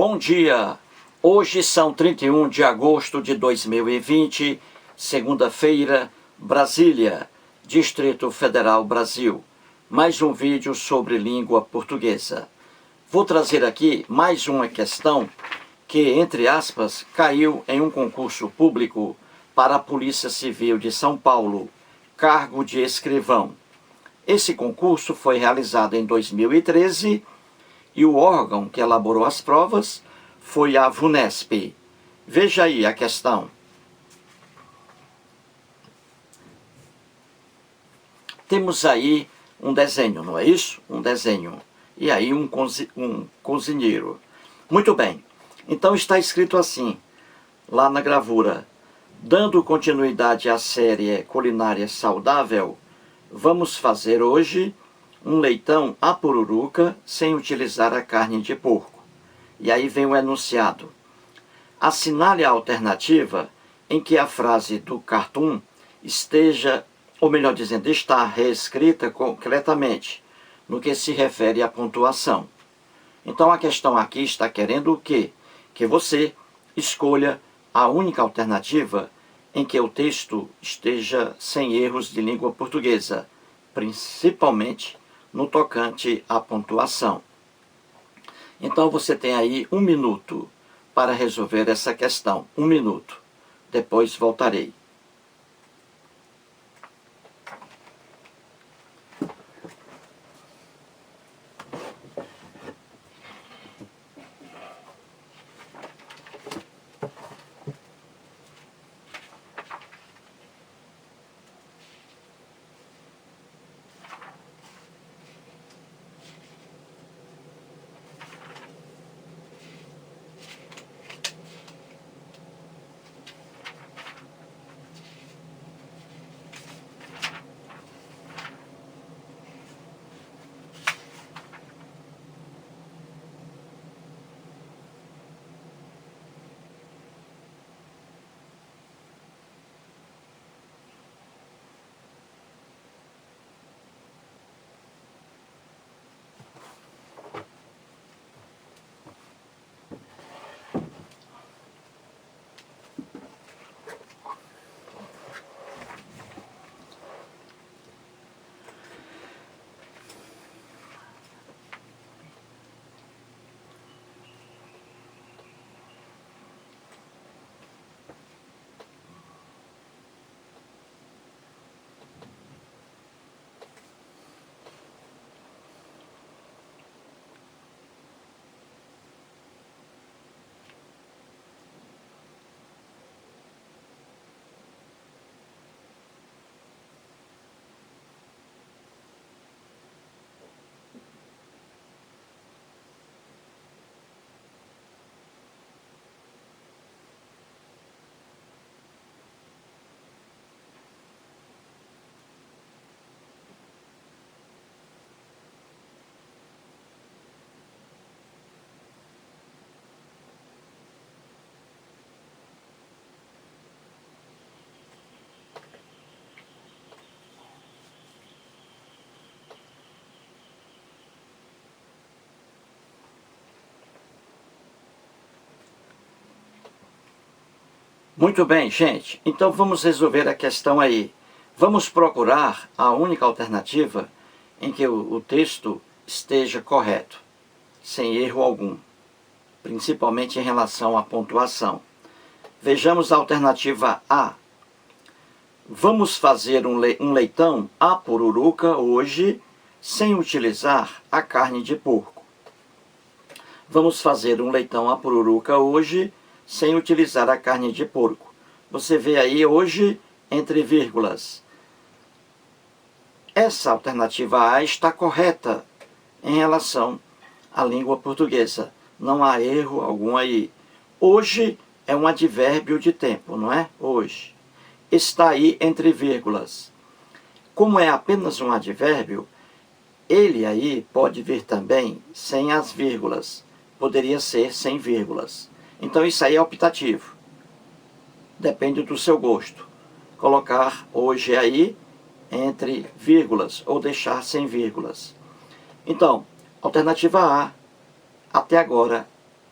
Bom dia! Hoje são 31 de agosto de 2020, segunda-feira, Brasília, Distrito Federal, Brasil. Mais um vídeo sobre língua portuguesa. Vou trazer aqui mais uma questão que, entre aspas, caiu em um concurso público para a Polícia Civil de São Paulo, cargo de escrivão. Esse concurso foi realizado em 2013 e o órgão que elaborou as provas foi a VUNESP. Veja aí a questão. Temos aí um desenho, não é isso? Um desenho. E aí um cozinheiro. Muito bem. Então está escrito assim, lá na gravura. Dando continuidade à série Culinária Saudável, vamos fazer hoje um leitão à pururuca sem utilizar a carne de porco. E aí vem o enunciado. Assinale a alternativa em que a frase do cartoon esteja, ou melhor dizendo, está reescrita concretamente, no que se refere à pontuação. Então a questão aqui está querendo o quê? Que você escolha a única alternativa em que o texto esteja sem erros de língua portuguesa, principalmente no tocante à pontuação. Então você tem aí 1 minuto para resolver essa questão. 1 minuto. Depois voltarei. Muito bem, gente. Então vamos resolver a questão aí. Vamos procurar a única alternativa em que o texto esteja correto, sem erro algum, principalmente em relação à pontuação. Vejamos a alternativa A. Vamos fazer um leitão à pururuca hoje, sem utilizar a carne de porco. Vamos fazer um leitão à pururuca hoje, sem utilizar a carne de porco. Você vê aí hoje entre vírgulas. Essa alternativa A está correta em relação à língua portuguesa. Não há erro algum aí. Hoje é um advérbio de tempo, não é? Hoje. Está aí entre vírgulas. Como é apenas um advérbio, ele aí pode vir também sem as vírgulas. Poderia ser sem vírgulas. Então isso aí é optativo. Depende do seu gosto. Colocar hoje aí entre vírgulas ou deixar sem vírgulas. Então, alternativa A, até agora,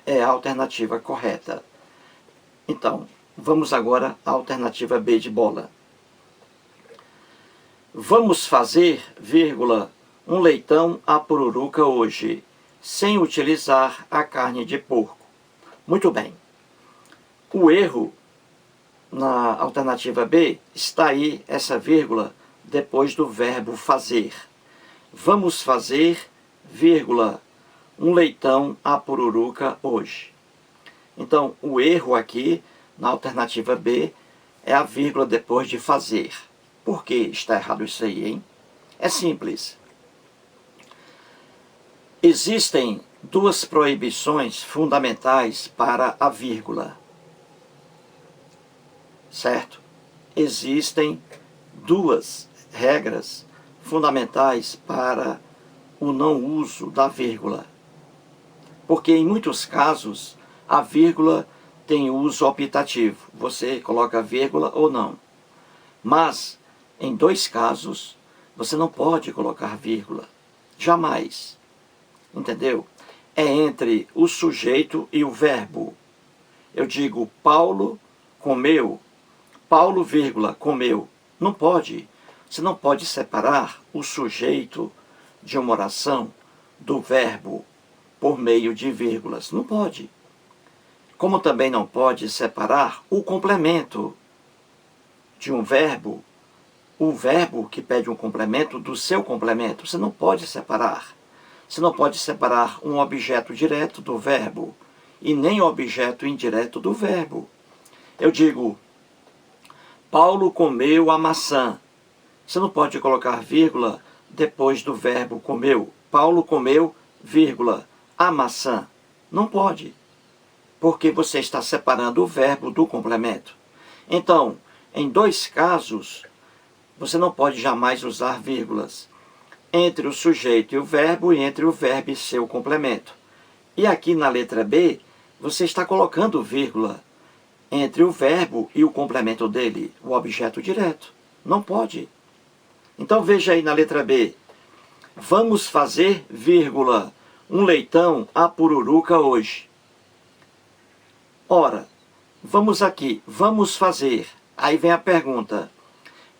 é a alternativa correta. Então, vamos agora à alternativa B de bola. Vamos fazer, vírgula, um leitão à pururuca hoje, sem utilizar a carne de porco. Muito bem. O erro na alternativa B está aí essa vírgula depois do verbo fazer. Vamos fazer, vírgula, um leitão à pururuca hoje. Então, o erro aqui na alternativa B é a vírgula depois de fazer. Por que está errado isso aí, hein? É simples. Existem duas proibições fundamentais para a vírgula. Certo? Existem duas regras fundamentais para o não uso da vírgula. Porque em muitos casos a vírgula tem uso optativo. Você coloca vírgula ou não. Mas em dois casos você não pode colocar vírgula. Jamais. Entendeu? É entre o sujeito e o verbo. Eu digo Paulo comeu. Paulo, vírgula, comeu. Não pode. Você não pode separar o sujeito de uma oração do verbo por meio de vírgulas. Não pode. Como também não pode separar o complemento de um verbo, o verbo que pede um complemento do seu complemento. Você não pode separar. Você não pode separar um objeto direto do verbo e nem o objeto indireto do verbo. Eu digo, Paulo comeu a maçã. Você não pode colocar vírgula depois do verbo comeu. Paulo comeu, vírgula, a maçã. Não pode. Porque você está separando o verbo do complemento. Então, em dois casos, você não pode jamais usar vírgulas entre o sujeito e o verbo e entre o verbo e seu complemento. E aqui na letra B, você está colocando vírgula entre o verbo e o complemento dele, o objeto direto. Não pode. Então veja aí na letra B. Vamos fazer, vírgula, um leitão à pururuca hoje. Ora, vamos aqui, vamos fazer. Aí vem a pergunta.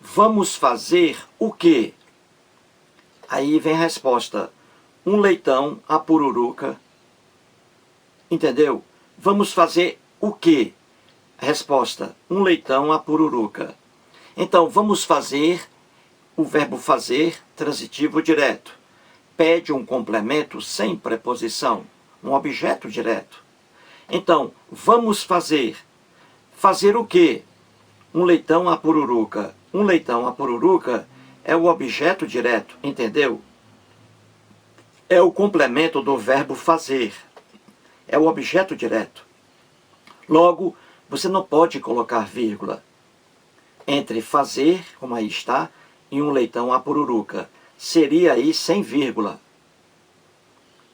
Vamos fazer o quê? Aí vem a resposta. Um leitão à pururuca. Entendeu? Vamos fazer o quê? Resposta. Um leitão à pururuca. Então, vamos fazer, o verbo fazer, transitivo direto. Pede um complemento sem preposição. Um objeto direto. Então, vamos fazer. Fazer o quê? Um leitão à pururuca. Um leitão à pururuca é o objeto direto, entendeu? É o complemento do verbo fazer. É o objeto direto. Logo, você não pode colocar vírgula entre fazer, como aí está, e um leitão à pururuca. Seria aí sem vírgula.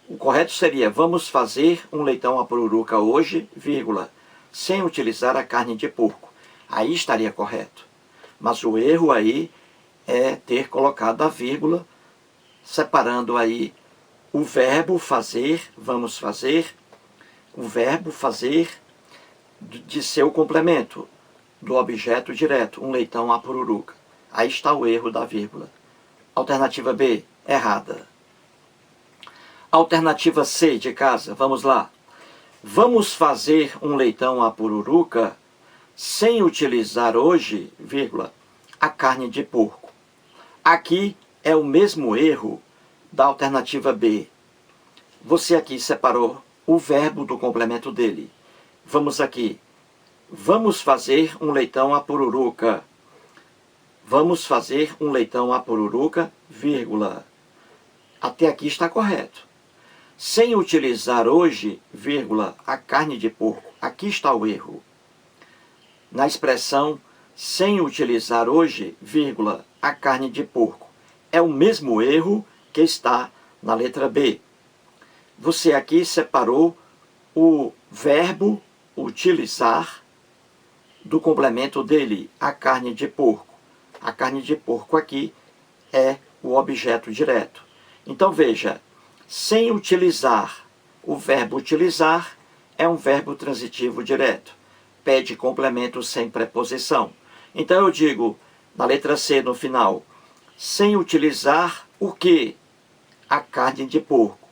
O correto seria, vamos fazer um leitão à pururuca hoje, vírgula, sem utilizar a carne de porco. Aí estaria correto. Mas o erro aí é ter colocado a vírgula, separando aí o verbo fazer, vamos fazer, o verbo fazer de seu complemento, do objeto direto, um leitão à pururuca. Aí está o erro da vírgula. Alternativa B, errada. Alternativa C de casa, vamos lá. Vamos fazer um leitão à pururuca sem utilizar hoje, vírgula, a carne de porco. Aqui é o mesmo erro da alternativa B. Você aqui separou o verbo do complemento dele. Vamos aqui. Vamos fazer um leitão à pururuca. Vamos fazer um leitão à pururuca, vírgula. Até aqui está correto. Sem utilizar hoje, vírgula, a carne de porco. Aqui está o erro. Na expressão sem utilizar hoje, vírgula, a carne de porco. É o mesmo erro que está na letra B. Você aqui separou o verbo utilizar do complemento dele, a carne de porco. A carne de porco aqui é o objeto direto. Então veja, sem utilizar o verbo utilizar é um verbo transitivo direto. Pede complemento sem preposição. Então eu digo, na letra C no final, sem utilizar o que? A carne de porco.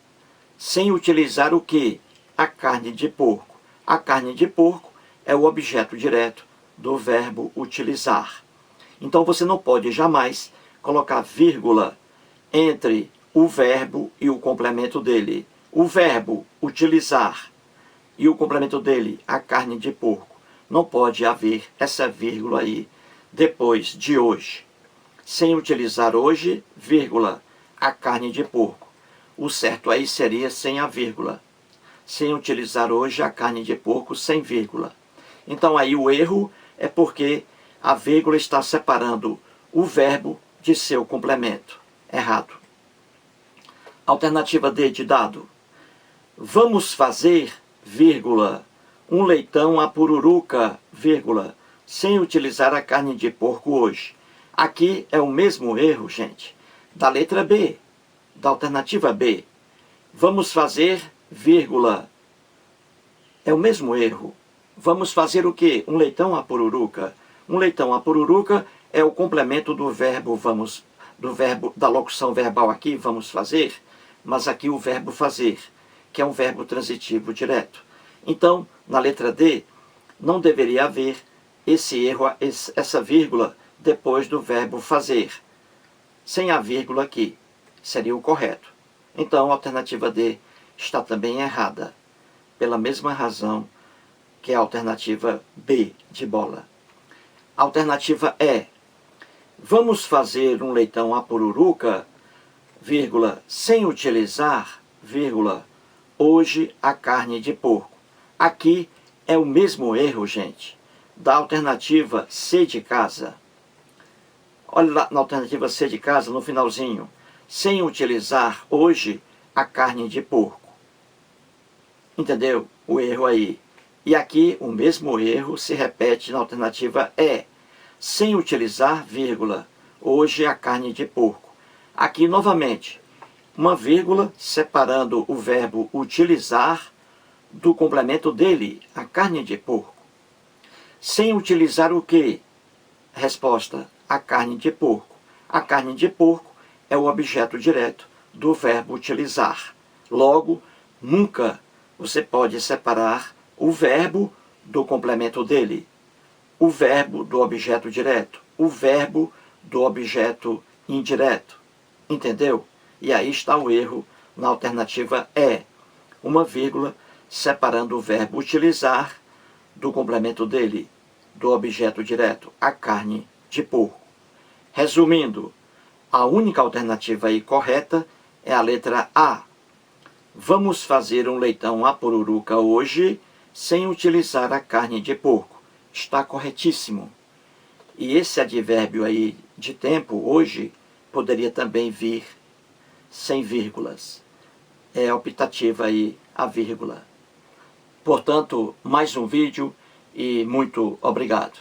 Sem utilizar o que? A carne de porco. A carne de porco é o objeto direto do verbo utilizar. Então você não pode jamais colocar vírgula entre o verbo e o complemento dele. O verbo utilizar e o complemento dele, a carne de porco. Não pode haver essa vírgula aí depois de hoje. Sem utilizar hoje, vírgula, a carne de porco. O certo aí seria sem a vírgula. Sem utilizar hoje a carne de porco sem vírgula. Então aí o erro é porque a vírgula está separando o verbo de seu complemento. Errado. Alternativa D de dado. Vamos fazer, vírgula, um leitão à pururuca, vírgula, sem utilizar a carne de porco hoje. Aqui é o mesmo erro, gente, da letra B, da alternativa B. Vamos fazer, vírgula, é o mesmo erro. Vamos fazer o quê? Um leitão à pururuca. Um leitão à pururuca é o complemento do verbo vamos, da locução verbal aqui, vamos fazer, mas aqui o verbo fazer, que é um verbo transitivo direto. Então, na letra D, não deveria haver esse erro, essa vírgula depois do verbo fazer. Sem a vírgula aqui, seria o correto. Então, a alternativa D está também errada, pela mesma razão que a alternativa B de bola. A alternativa E. Vamos fazer um leitão à pururuca, vírgula, sem utilizar, vírgula, hoje a carne de porco. Aqui é o mesmo erro, gente, da alternativa C de casa. Olha lá na alternativa C de casa, no finalzinho. Sem utilizar hoje a carne de porco. Entendeu? O erro aí. E aqui o mesmo erro se repete na alternativa E. Sem utilizar, vírgula, hoje a carne de porco. Aqui novamente, uma vírgula separando o verbo utilizar do complemento dele, a carne de porco. Sem utilizar o que? Resposta, a carne de porco. A carne de porco é o objeto direto do verbo utilizar. Logo, nunca você pode separar o verbo do complemento dele, o verbo do objeto direto, o verbo do objeto indireto. Entendeu? E aí está o erro na alternativa E. Uma vírgula separando o verbo utilizar do complemento dele, do objeto direto, a carne de porco. Resumindo, a única alternativa aí correta é a letra A. Vamos fazer um leitão à pururuca hoje sem utilizar a carne de porco. Está corretíssimo. E esse advérbio aí de tempo, hoje, poderia também vir sem vírgulas. É optativa aí a vírgula. Portanto, mais um vídeo e muito obrigado.